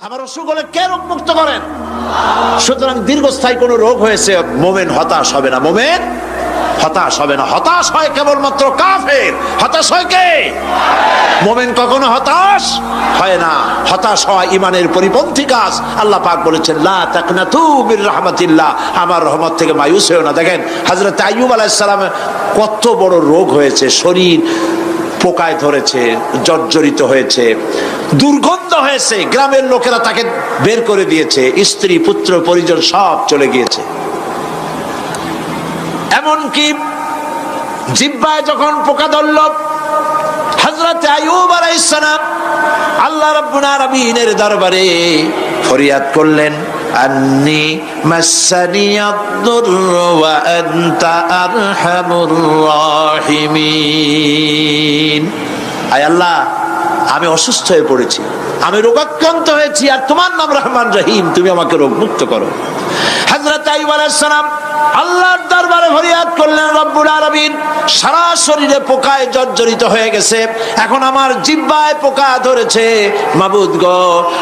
আমার অসুখ হলে কে রোগ মুক্ত করেন? সুতরাং দীর্ঘস্থায়ী কোন রোগ হয়েছে, মোমেন হতাশ হবে না, মোমেন হতাশ হবে না। হতাশ হয় কেবলমাত্র কাফের। হতাশ হয় কে? মোমেন কখনো হতাশ হয় না। হতাশ হওয়া ইমানের পরিপন্থী কাজ। আল্লাহ পাক বলেছেন, লা তাকনাতু মির রাহমাতিল্লাহ, আমার রহমত থেকে মায়ুস হয়েও না। দেখেন হযরত আইয়ুব আলাইহিস সালামের কত বড় রোগ হয়েছে, শরীর পোকায় ধরেছে, জর্জরিত হয়েছে, দুর্গন্ধ হয়েছে, গ্রামের লোকেরা তাকে বের করে দিয়েছে, স্ত্রী পুত্র পরিজন সব চলে গিয়েছে। এমনকি জিহ্বায় যখন পোকা ধরল, হযরত আইয়ুব আলাইহিস সালাম আল্লাহ রাব্বুল আলামিনের দরবারে ফরিয়াদ করলেন, আন্নী মাসানিয়াদ-দুররু ওয়া আনতা আরহামুর রাহিমিন। আয় আল্লাহ, আমি অসুস্থ হয়ে পড়েছি, আমি রোগাক্রান্ত হয়েছি, আর তোমার নাম রহমান রহিম, তুমি আমাকে রোগ মুক্ত করো। হযরত আইয়ুব আলাইহিস সালাম আল্লাহর দরবারে ফরিয়াদ করলেন, রব্বুল আলামিন, সারা শরীরে পোকায় জর্জরিত হয়ে গেছে, এখন আমার জিহ্বায় পোকা ধরেছে, মাবুদ গো,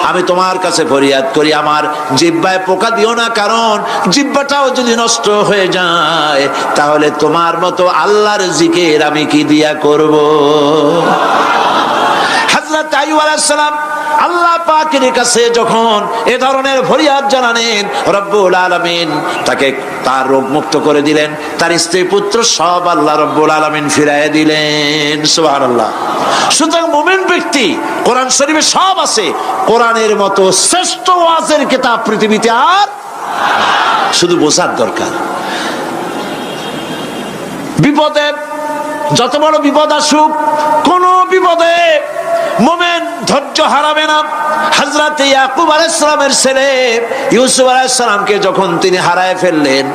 আমি তোমার কাছে ফরিয়াদ করি, আমার জিহ্বায় পোকা দিও না, কারণ জিহ্বাটাও যদি নষ্ট হয়ে যায় তাহলে তোমার মতো আল্লাহর জিকির আমি কি দিয়া করব? হযরত আইয়ুব আলাইহিস সালাম আল্লাহ পাকের কাছে যখন এ ধরনের ফরিয়াদ জানালেন, রব্বুল আলামিন তাকে তার রোগ মুক্ত করে দিলেন, তার স্ত্রী পুত্র সব আল্লাহ রব্বুল আলামিন ফিরাইয়া দিলেন। সুবহানাল্লাহ। সুতরাং মুমিন ব্যক্তি, কোরআন শরীফে সব আছে, কোরআনের মতো শ্রেষ্ঠ ওয়াজের কিতাব পৃথিবীতে আর শুধু বোঝার দরকার। বিপদে, যত বড় বিপদ আসুক, কোন বিপদে মুমিন ধৈর্য হারাবে না। হযরত ইয়াকুব আলাইহিস সালামের ছেলে ইউসুফ আলাইহিস সালামকে যখন তিনি হারায় ফেললেন,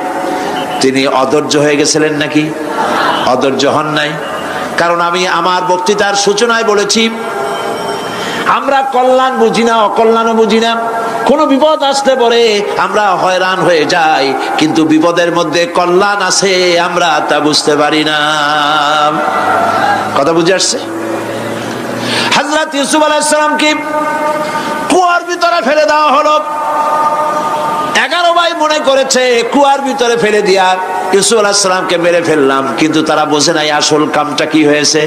তিনি অধৈর্য হয়ে গেছিলেন নাকি? অধৈর্য হন নাই। কারণ আমি আমার বক্তৃতার সূচনায় বলেছি, আমরা কল্যাণ বুঝি না, অকল্যাণও বুঝি না। কোন বিপদ আসতে পরে আমরা হয়রান হয়ে যাই, কিন্তু বিপদের মধ্যে কল্যাণ আছে আমরা তা বুঝতে পারি না। কথা বুঝে আসছে? হযরত ইউসুফ আলাইহিস সালামকে কুয়ার ভিতরে ফেলে দেওয়া হলো। 11 ভাই মনে করেছে কুয়ার ভিতরে ফেলে দিয়া ইউসুফ আলাইহিস সালামকে মেরে ফেললাম, কিন্তু তারা বোঝে নাই আসল কামটা কি হয়েছে।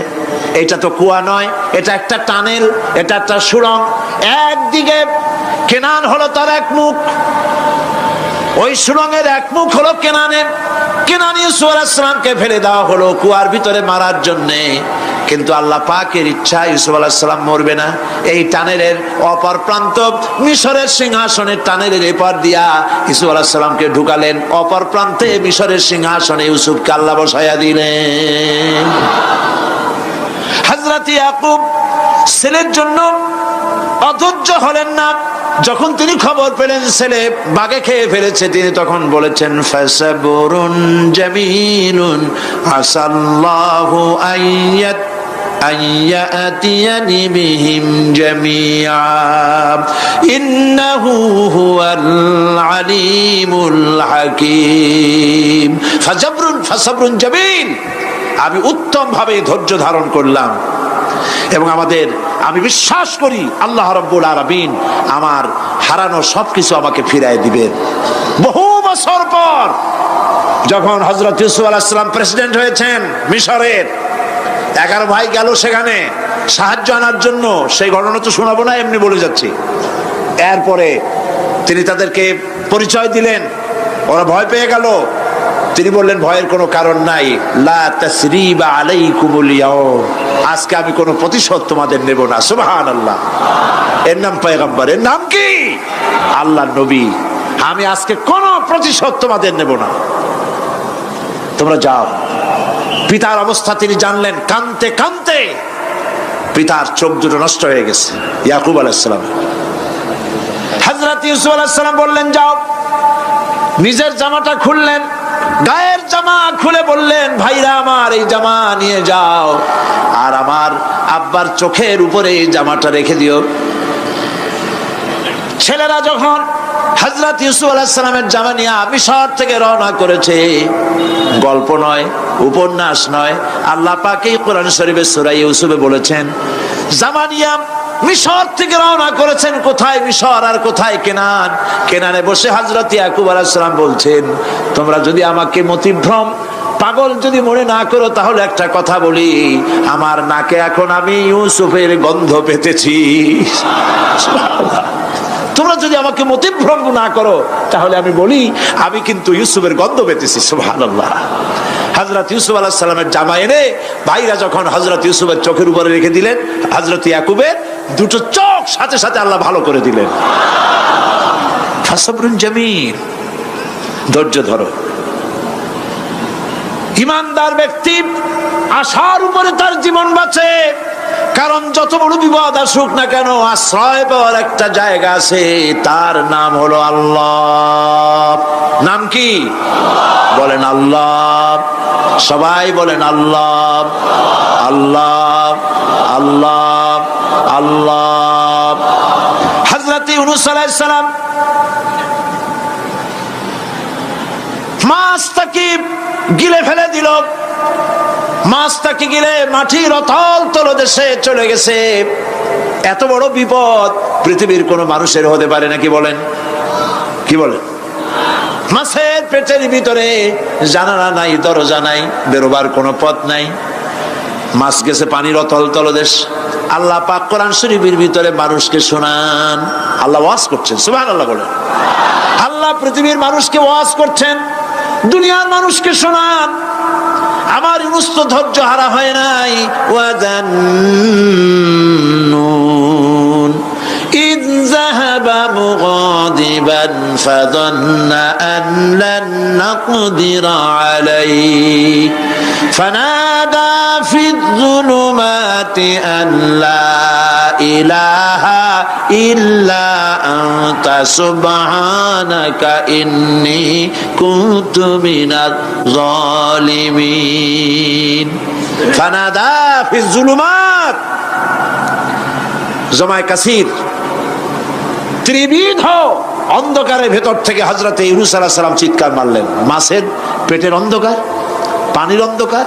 এটা তো কুয়া নয়, এটা একটা টানেল, এটা একটা সুড়ঙ্গ। একদিকে কেনান হলো তার এক মুখ, ওই সুড়ঙ্গের এক মুখ হলো কেনানের। কেনান ইউসুফ আলাইহিস সালামকে ফেলে দেওয়া হলো কুয়ার ভিতরে মারার জন্যে, কিন্তু আল্লাহ পাকের ইচ্ছা ইউসুফ আলাইহিস সালাম মরবে না। এই টানেলের অপর প্রান্ত মিশরের সিংহাসনের টানেলের এপার দিয়া ইউসুফ আলাইহিস সালামকে ঢুকালেন, অপর প্রান্তে মিশরের সিংহাসনে ইউসুফকে আল্লাহ বসাইয়া দিলেন। হযরত ইয়াকুব ছেলের জন্য অধৈর্য হলেন না। যখন তিনি খবর পেলেন ছেলে বাঘে খেয়ে ফেলেছে, তিনি তখন বলেছেন, ফাসাবুরুন জামিলুন আসাল্লাহু আইয়াতিয়ানি বিহিম জামিআ ইন্নাহু হুয়াল আলিমুল হাকীম। ফাসাবরুন জামিল, আমি উত্তম ভাবে ধৈর্য ধারণ করলাম, এবং আমি বিশ্বাস করি আল্লাহ রাব্বুল আলামিন আমার হারানো সবকিছু আমাকে ফিরাই দিবেন। বহু বছর পর যখন হযরত ইউসুফ আলাইহিস সালাম প্রেসিডেন্ট হয়েছেন মিশরের, 11 ভাই গেল সেখানে সাহায্য আনার জন্য। সেই ঘটনা তো শোনাবো না, এমনি বলে যাচ্ছি। এরপরে তিনি তাদেরকে পরিচয় দিলেন, ওরা ভয় পেয়ে গেল। তিনি বললেন, ভয়ের কোনো কারণ নাই, লা তাসরিবা আলাইকুমুল ইয়াউম, আজকে আমি কোনো প্রতিশোধ তোমাদের নেব না। সুবহানাল্লাহ। এর নাম পয়গম্বর, এর নাম কি? আল্লাহর নবী। আমি আজকে কোনো প্রতিশোধ তোমাদের নেব না, তোমরা যাও। পিতার অবস্থা তিনি জানলেন, কাঁদতে কাঁদতে পিতার চোখ দুটো নষ্ট হয়ে গেছে ইয়াকুব আলাইহিস সালাম। হযরত ইউসুফ আলাইহিস সালাম বললেন, যাও। নিজের জামাটা খুললেন, গায়ের জামা খুলে বললেন, ভাইরা আমার, এই জামা নিয়ে যাও, আর আমার আব্বার চোখের উপরে এই জামাটা রেখে দিও। ছেলেরা যখন হযরত ইউসুফ আলাইহিস সালামের জামা নিয়ে মিশর থেকে রওনা করেছে, গল্প নয়, উপন্যাস নয়, আল্লাহ পাক এই কোরআন শরীফে সূরা ইউসুফে বলেছেন জামানিয়া মিশর থেকে রওনা করেছেন। কোথায় মিশর আর কোথায় কেনান? কেনানে বসে হযরত ইয়াকুব আলাইহিস সালাম বলছেন, তোমরা যদি আমাকে মতিভ্রম পাগল যদি মনে না করো তাহলে একটা কথা বলি, আমার নাকে এখন আমি ইউসুফের গন্ধ পেতেছি। তোমরা যদি আমাকে মতিভ্রম না করো তাহলে আমি বলি আমি কিন্তু ইউসুফের গন্ধ পেতেছি। সুবহানাল্লাহ। হযরত ইউসুফ আলাইহিস সালামের জামা এনে ভাইরা যখন হযরত ইউসুফের চোখের উপরে রেখে দিলেন, হযরত ইয়াকুবের দুটো চোখ সাথে সাথে আল্লাহ ভালো করে দিলেন। ফাসবরুন জামিল, ধৈর্য ধরো। ইমানদার ব্যক্তি আশার উপরে তার জীবন বাঁচে, কারণ যত বড় বিপদ আসুক না কেন আশ্রয় পাওয়ার একটা জায়গা আছে, তার নাম হলো আল্লাহ। নাম কি? বলেন আল্লাহ। সবাই বলেন আল্লাহ আল্লাহ আল্লাহ আল্লাহ। হযরত ইউনূস আলাইহিস সালাম মাছটাকে গিলে ফেলে দিল, মাছটাকে গিলে মাটির অতল তলদেশে চলে গেছে। এত বড় বিপদ পৃথিবীর কোন মানুষের হতে পারে নাকি? বলেন, কি বলেন? মাছের পেটের ভিতরে জানালা নাই, দরজা নাই, বেরোবার কোনো পথ নাই, মাছ গেছে পানির অতল তলদেশ। আল্লাহ পাক কোরআন শরীফের ভিতরে মানুষকে শোনান, আল্লাহ ওয়াজ করছেন। সুবহানাল্লাহ বলেন। আল্লাহ পৃথিবীর মানুষকে ওয়াজ করছেন, দুনিয়ার মানুষকে শোনান। আমার ইউনূস তো ধৈর্য হারা হয় নাই। ওয়াযান্নুন ইয যাহাবা মুগাদিবান ফাযান্না আন লান নাকদিরা আলাইহি ফানাদা ফিয-যুলুমাতি আন লা ইলাহা ইল্লা আনতা সুবহানাকা ইন্নী কুনতু মিনাজ জালিমিন। ফানাদা ফিয-যুলুমাত, জমায়ে কাসির, ত্রিবিধ অন্ধকারের ভেতর থেকে হযরত ইউনূস আলাইহিস সালাম চিৎকার মারলেন। মাছের পেটের অন্ধকার, পানির অন্ধকার,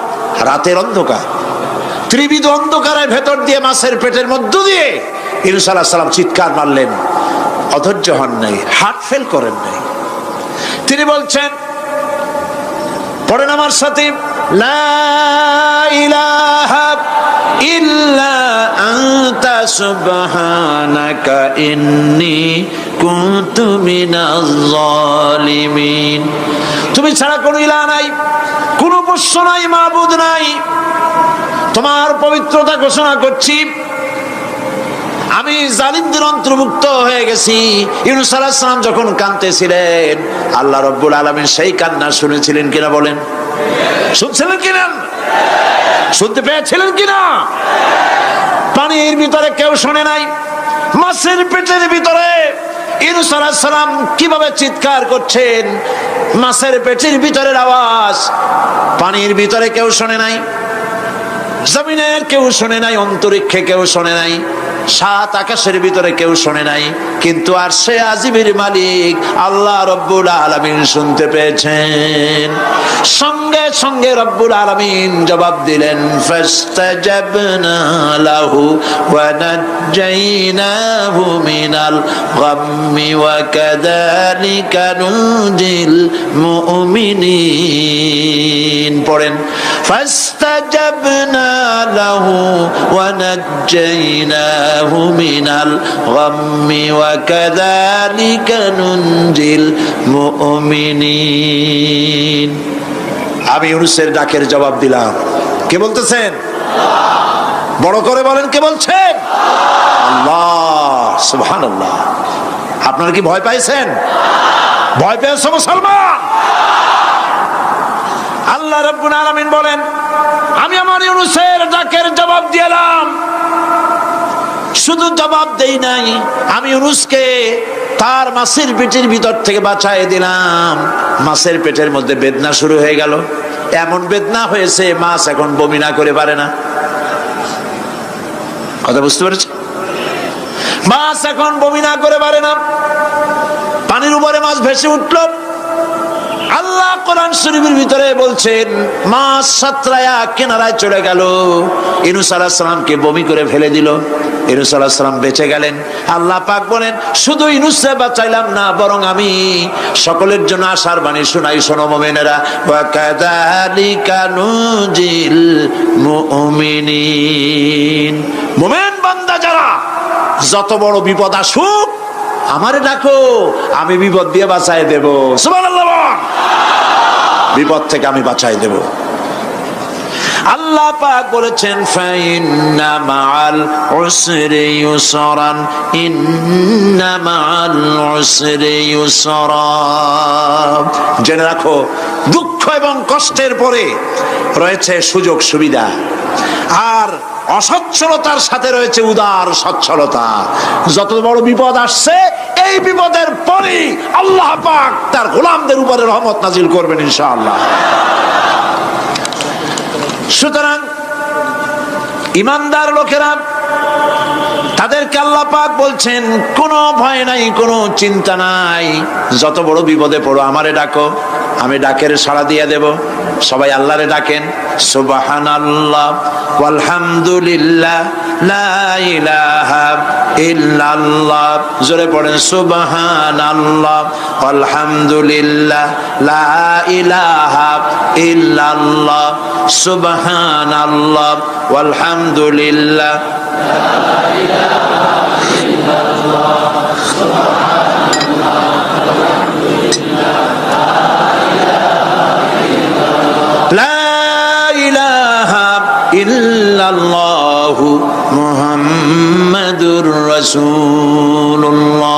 রাতের অন্ধকার, ত্রিবিধ অন্ধকারের ভেতর দিয়ে মাছের পেটের মধ্য দিয়ে ইউনূস আলাইহিস সালাম চিৎকার মারলেন। অধৈর্য হন নাই, হার্ট ফেল করেন নাই। তিনি বলছেন, পড়েন আমার সাথে, লা ইলাহা ইল্লা আনতা সুবহানাকা ইন্নী কুনতু মিনাজ জালিমিন। তুমি ছাড়া কোনো ইলাহ নাই, কোনো পোষ্য নাই, মাবুদ নাই। তোমার পবিত্রতা ঘোষণা করছি, আমি জালিমদের অন্তর্ভুক্ত হয়ে গেছি। ইউনূস আলাইহিস সালাম যখন কাঁদতেছিলেন, আল্লাহ রাব্বুল আলামিন সেই কান্না শুনেছিলেন কিনা? বলেন, শুনছিলেন কিনা? শুনতে পেয়েছিলেন কিনা? পানির ভিতরে কেউ শোনে নাই, মাছের পেটের ভিতরে ইউনূস আলাইহিস সালাম কিভাবে চিৎকার করছেন, মাছের পেটের ভিতরের আওয়াজ পানির ভিতরে কেউ শোনে নাই, জমিনের কেউ শোনে নাই, অন্তরিক্ষে কেউ শোনে নাই, সাত আকাশের ভিতরে কেউ শোনে নাই, কিন্তু আরশে আজিমের মালিক আল্লাহ রব্বুল আলামিন শুনতে পেয়েছেন। সঙ্গে সঙ্গে রব্বুল আলামিন জবাব দিলেন, ফাস্তাজাবনা লাহু ওয়া নাজ্জাইনাহু মিনাল গাম্মি ওয়া কাযালিকা নুজিল মুমিনিন। পড়েন, ফাস্তাজাবনা লাহু ওয়া নাজ্জাইনাহু মিনাল গাম্মি ওয়া কাযালিকা নুজিল মুমিনিন। আমি ইউনূসের ডাকের জবাব দিলাম। কে বলতেছেন? বড় করে বলেন, কে বলছেন? আল্লাহ। সুবহানাল্লাহ। আপনারা কি ভয় পাইছেন? ভয় পেয়েছো মুসলমান? আল্লাহ রাব্বুল আলামিন বলেন, আমি আমার ইউনূসের ডাকের জবাব দিলাম। শুধু জবাব দেই নাই, আমি ইউনূসকে তার মাছের পেটের ভিতর থেকে বাঁচাই দিলাম। মাছের পেটের মধ্যে বেদনা শুরু হয়ে গেল, এমন বেদনা হয়েছে মাছ এখন বমি না করে পারে না। কথা বুঝতে পেরেছ? মাছ এখন বমি না করে পারে না। পানির উপরে মাছ ভেসে উঠল, আল্লাহ কোরআন শরীফের ভিতরে বলছেন, মাছ সাতরায়া কিনারায় চলে গেল, ইউনূস আলাইহিস সালামকে বমি করে ফেলে দিল, ইউনূস আলাইহিস সালাম বেঁচে গেলেন। আল্লাহ পাক বলেন, শুধু ইউনূসকে বাঁচাইলাম না, বরং আমি সকলের জন্য আশার বাণী শোনাই, শোনো মুমিনেরা, ওয়া কাযালিকা নুজিল মুমিনিন। মুমিন বান্দা যারা, যত বড় বিপদ আসুক আমারে ডাকো, আমি বিপদ দিয়ে বাঁচাই দেব। সুবহানাল্লাহ, বিপদ থেকে আমি বাঁচাই দেব। আল্লাহ পাক বলেছেন, ফাইন্না মাআল উসরি ইউসরান, ইন্না মাআল উসরি ইউসরা। জেনে রাখো, দুঃখ এবং কষ্টের পরে রয়েছে সুযোগ সুবিধা, আর অসচ্ছলতার সাথে রয়েছে উদার সচ্ছলতা। যত বড় বিপদ আসছে, এই বিপদের পরে আল্লাহ পাক তার গোলামদের উপরে রহমত নাজিল করবেন ইনশাআল্লাহ। সুতরাং ঈমানদার লোকেরা, তাদেরকে আল্লাহ পাক বলছেন, কোনো ভয় নাই, কোনো চিন্তা নাই, যত বড় বিপদে পড়ো আমারে ডাকো, আমি ডাকের সাড়া দিয়ে দেব। সবাই আল্লাহরে ডাকেন, সুবহানাল্লাহ ওয়ালহামদুলিল্লাহ লা ইলাহা ইল্লাল্লাহ। জোরে পড়েন, সুবহানাল্লাহ ওয়ালহামদুলিল্লাহ লা ইলাহা ইল্লাল্লাহ, সুবহানাল্লাহ ওয়ালহামদুলিল্লাহ লা ইলাহা ইল্লাল্লাহ, ইল্লাল্লাহু মুহাম্মাদুর রাসূলুল্লাহ।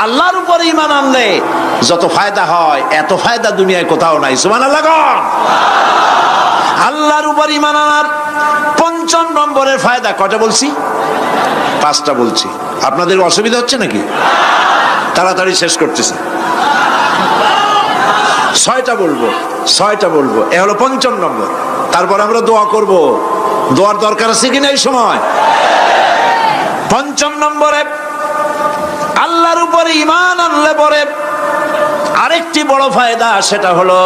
আল্লাহর উপর ঈমান আনলে যত ফায়দা হয়, এত ফায়দা দুনিয়ায় কোথাও নাই। সুবহানাল্লাহ। আল্লাহর উপর ঈমান আনার ৫ম নম্বরের ফায়দা কয়টা বলছি? 5টা বলছি। আপনাদের অসুবিধা হচ্ছে নাকি? তাড়াতাড়ি শেষ করতেছি। 6টা বলবো, 6টা বলবো, এ হলো ৫ম নম্বর। তারপর আমরা দোয়া করব। দোয়ার দরকার আছে কিনা এই সময়? ৫ম নম্বরে, আল্লাহর উপরে ঈমান আনলে পরে আরেকটি বড় ফায়দা, সেটা হলো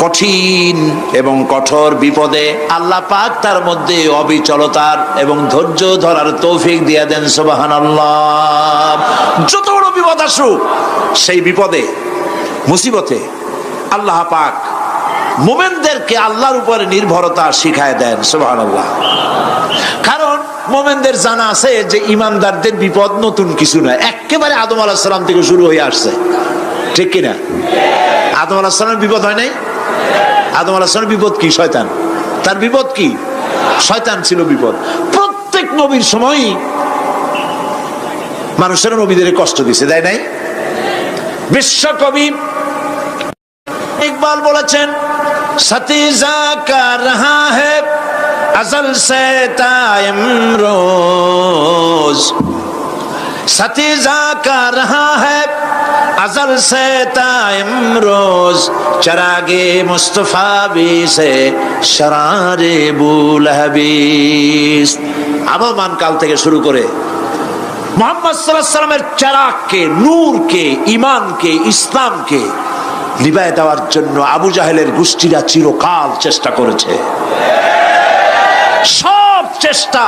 কঠিন এবং কঠোর বিপদে আল্লাহ পাক তার মধ্যে অবিচলতার এবং ধৈর্য ধরার তৌফিক দিয়ে দেন। সুবহানাল্লাহ। যত বড় বিপদ আসুক, সেই বিপদে মুসিবতে আল্লাহ পাক মুমিনদেরকে আল্লাহর উপরে নির্ভরতা শিখায় দেন। সুবহানাল্লাহ। কারণ মুমিনদের জানা আছে যে ঈমানদারদের বিপদ নতুন কিছু নয়, একেবারে আদম আলাইহিস সালাম থেকে শুরু হয়ে আসছে, ঠিক কিনা? আদম আলাইহিস সালামের বিপদ হয় নাই? আদম আলাইহিস সালামের বিপদ কি? শয়তান। তার বিপদ কি? শয়তান ছিল বিপদ। প্রত্যেক নবীর সময়ই মানুষের নবীদের কষ্ট দিছে, দেয় নাই? বিশ্বকবি ইকবাল বলেছেন, সতীজা কা রহা है अजल से ताइमरोज, सतीजा का रहा है अजल से ताइमरोज, चरागे मुस्तफा भी से शरारे बुलहबीस। আবহমান কাল থেকে শুরু করে মুহাম্মদ সাল্লাল্লাহু আলাইহি সাল্লামের চিরাগকে, নূরকে, ঈমানকে, ইসলামকে নিভায় দেওয়ার জন্য আবু জাহেলের গোষ্ঠীরা চিরকাল চেষ্টা করেছে। সব চেষ্টা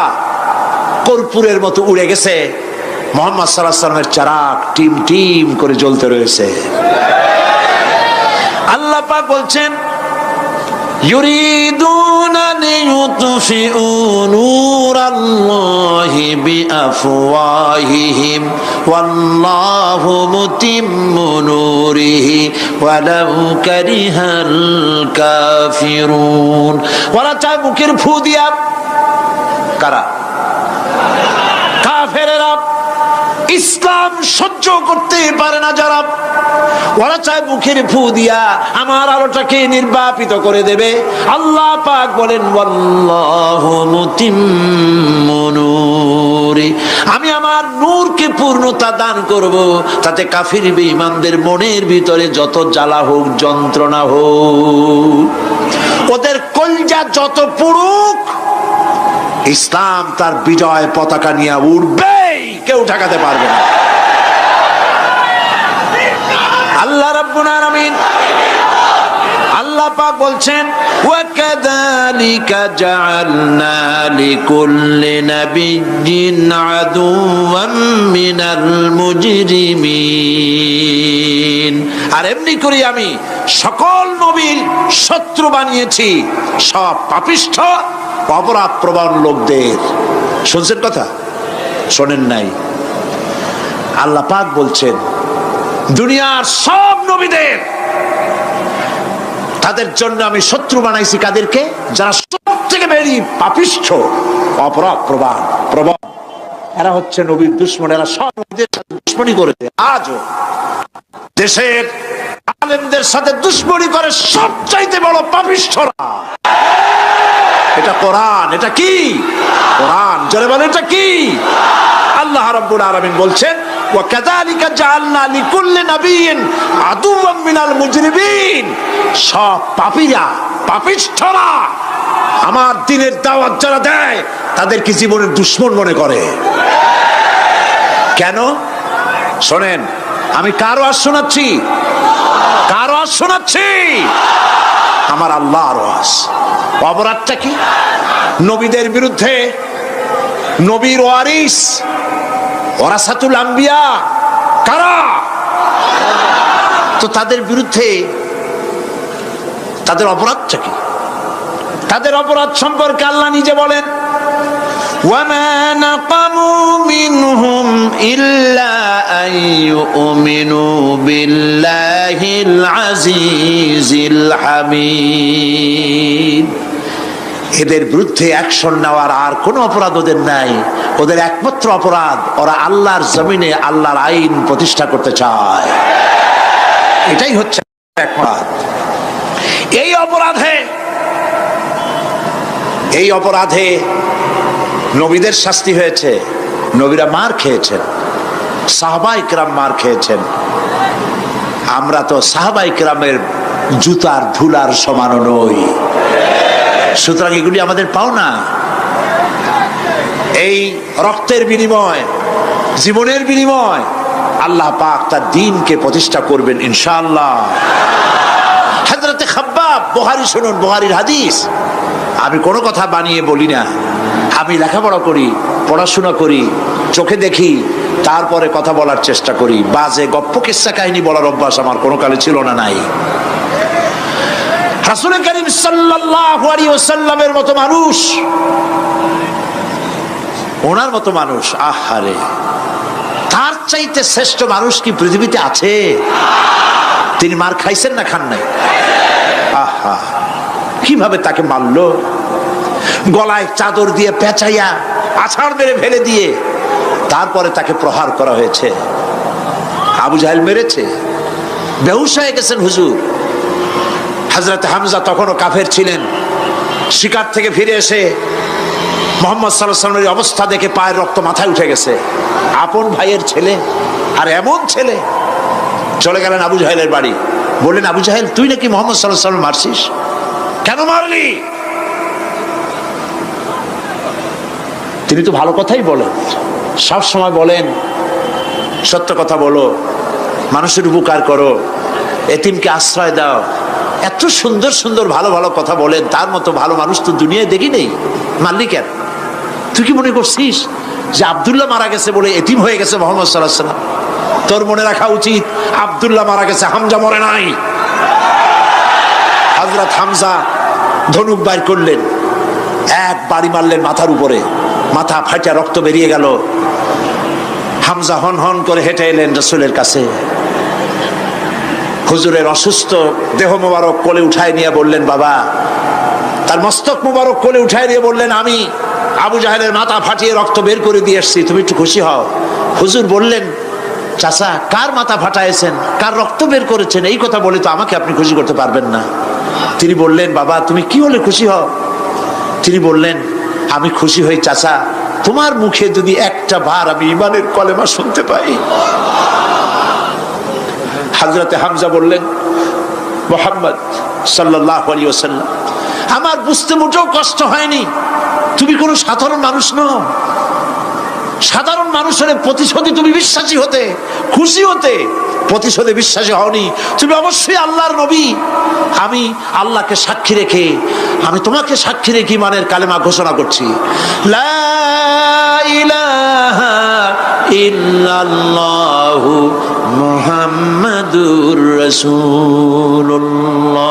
কর্পূরের মতো উড়ে গেছে, মুহাম্মদ সাল্লাল্লাহু আলাইহি ওয়াসাল্লামের চিরাগ টিম টিম করে জ্বলতে রয়েছে। আল্লাহ পাক বলছেন, ইউরিদুনা লিইউতফিউ নূরাল্লাহি বিআফওয়াহিহিম ওয়াল্লাহু মুতিম্মু নূরিহি ওয়ালাউ কারিহাল কাফিরুন। ওরা চায় মুখের ফু দিয়া, কারা? কাফেরেরা। ইসলাম সহ্য করতে পারে না যারা, ওরা চায় মুখের ফু দিয়া আমার আলোটাকে নির্বাপিত করে দেবে। আল্লাহ পাক বলেন, ওয়াল্লাহু মুতিম্মু নূরি, আমি আমার নূরকে পূর্ণতা দান করব, তাতে কাফির বেঈমানদের মনের ভিতরে যত জ্বালা হোক, যন্ত্রণা হোক, ওদের কলজা যত পুড়ুক, ইসলাম তার বিজয় পতাকা নিয়ে উঠবেই, কেউ ঠেকাতে পারবে না। আল্লাহ রাব্বুল আলামিন আল্লাহ পাক বলছেন ওয়াকাযালিকা জাআলনা লিকুল্লি নাবিয়্যিন আদুওয়াম মিনাল মুজরিমিন, আর এমনি করে আমি সকল নবীর শত্রু বানিয়েছি সব পাপিষ্ঠ অপরাধ প্রবণ লোকদের। শুনছেন কথা? শোনেন নাই? আল্লাহ পাক বলছেন দুনিয়ার সব নবীদের তাদের জন্য আমি শত্রু বানাইছি। কাদেরকে? যারা সব থেকে বেশি পাপিষ্ঠ অপরাধ প্রবণ। এরা হচ্ছে নবীর দুশমন। এরা সব নবীদের সাথে দুশমনি করেছে। আজও দেশের আলেমদের সাথে দুশমনি করে সবচাইতে বড় পাপিষ্ঠরা। এটা কোরআন। এটা কি? কোরআন। জোরে বলেন এটা কি? আল্লাহ রাব্বুল আলামিন বলছেন ওয়াকাযালিকা জাআলনা লিকুল্লি নাবিয়্যিন আদুওয়াম মিনাল মুজরিমিন, সব পাপীরা পাপিষ্ঠরা আমার দ্বীনের দাওয়াত যারা দেয় তাদেরকে জীবনের দুশমন মনে করে। কেন? শোনেন, আমি কার ওয়াজ শোনাচ্ছি? কার ওয়াজ শোনাচ্ছি? আমার আল্লাহর ওয়াজ। অপরাধটা কি? নবীদের বিরুদ্ধে, নবীর ওয়ারিস ওয়ারাসাতুল আম্বিয়া কারা, তো তাদের বিরুদ্ধে তাদের অপরাধটা কি? তাদের অপরাধ সম্পর্কে আল্লাহ নিজে বলেন ওয়ামা নাকামু মিনহুম ইল্লা আন ইউমিনু বিল্লাহিল আজিজিল হামিদ। এদের বিরুদ্ধে অ্যাকশন নেওয়ার আর কোনো অপরাধ ওদের নাই। ওদের একমাত্র অপরাধ ওরা আল্লাহর জমিনে আল্লাহর আইন প্রতিষ্ঠা করতে চায়। এটাই হচ্ছে অপরাধ। এই অপরাধে নবীদের শাস্তি হয়েছে। নবীরা মার খেয়েছেন, সাহাবায়ে কেরাম মার খেয়েছেন। আমরা তো সাহাবায়ে কেরামের জুতার ধুলার সমানও নই। সুতরাং এগুলি আমাদের পাওনা। এই রক্তের বিনিময়, জীবনের বিনিময় আল্লাহ পাক তার দ্বীনকে প্রতিষ্ঠা করবেন ইনশাআল্লাহ। হযরতে খাব্বাব, বুখারী শুনুন, বুখারীর হাদিস। আমি কোনো কথা বানিয়ে বলি না। আমি লেখাপড়া করি, পড়াশোনা করি, চোখে দেখি, তারপরে কথা বলার চেষ্টা করি। বাজে গপ্প কিস্সা কাহিনী বলার অভ্যাস আমার কোনো কালে ছিল না, নাই। রাসূল করিম সাল্লাল্লাহু আলাইহি ওয়াসাল্লামের মতো মানুষ, ওনার মতো মানুষ, আহারে, তার চাইতে শ্রেষ্ঠ মানুষ কি পৃথিবীতে আছে? তিনি মার খাইছেন না খান নাই? আহা, কিভাবে তাকে মারলো! গলায় চাদর দিয়ে পেঁচাইয়া আছাড় মেরে ফেলে দিয়ে তারপরে তাকে প্রহার করা হয়েছে। আবু জাহেল মেরেছে। বেহুশ হয়ে গেছেন হুজুর। হযরত হামজা তখনও কাফের ছিলেন। শিকার থেকে ফিরে এসে মুহাম্মদ সাল্লাল্লাহু আলাইহি ওয়াসাল্লামের অবস্থা দেখে পায়ের রক্ত মাথায় উঠে গেছে। আপন ভাইয়ের ছেলে, আর এমন ছেলে। চলে গেলেন আবু জাহেলের বাড়ি। বললেন, আবু জাহেল, তুই নাকি মুহাম্মদ সাল্লাল্লাহু আলাইহি ওয়াসাল্লাম মারছিস? কেন মারলি? তিনি তো ভালো কথাই বলেন, সব সময় বলেন সত্য কথা বলো, মানুষের উপকার করো, এতিমকে আশ্রয় দাও। এত সুন্দর সুন্দর ভালো ভালো কথা বলেন। তার মতো ভালো মানুষ তো দুনিয়ায় দেখি নেই। মারলি কেন? তুই কি মনে করছিস যে আব্দুল্লাহ মারা গেছে বলে এতিম হয়ে গেছে মুহাম্মদ সাল্লাল্লাহু আলাইহি ওয়াসাল্লাম? তোর মনে রাখা উচিত আব্দুল্লাহ মারা গেছে, হামজা মরে নাই। হযরত হামজা ধনুক বাইর করলেন, এক বাড়ি মারলেন মাথার উপরে, মাথা ফাটা রক্ত বেরিয়ে গেল। হামজা হন হন করে হেঁটে এলেন রাসূলের কাছে। হুজুরের অসুস্থ দেহ মোবারক কোলে উঠায় নিয়ে বললেন, বাবা, তার মস্তক মোবারক কোলে উঠায় নিয়ে বললেন, আমি আবু জাহেলের মাথা ফাটিয়ে রক্ত বের করে দিয়ে এসেছি, তুমি একটু খুশি হও। হুজুর বললেন, চাচা, কার মাথা ফাটাইছেন, কার রক্ত বের করেছেন, এই কথা বলে তো আমাকে আপনি খুশি করতে পারবেন না। তিনি বললেন, বাবা, তুমি কি হলে খুশি হও? তিনি বললেন, আমি খুশি হই চাচা, তোমার মুখে যদি একটা বার আমি ঈমানের কলেমা শুনতে পাই। হযরতে হামজা বললেন, মুহাম্মদ সাল্লাল্লাহু আলাইহি ওয়াসাল্লাম, আমার বুঝতে মোটেও কষ্ট হয়নি, তুমি কোনো সাধারণ মানুষ নও। সাধারণ মানুষের প্রতিশোধে তুমি বিশ্বাসী হতে, খুশি হতে, প্রতিশোধে বিশ্বাসী হওনি, তুমি অবশ্যই আল্লাহর নবী। আমি আল্লাহকে সাক্ষী রেখে, আমি তোমাকে সাক্ষী রেখে ঈমানের কালেমা ঘোষণা করছি, লা ইলাহা ইল্লাল্লাহু মুহাম্মাদুর রাসূলুল্লাহ।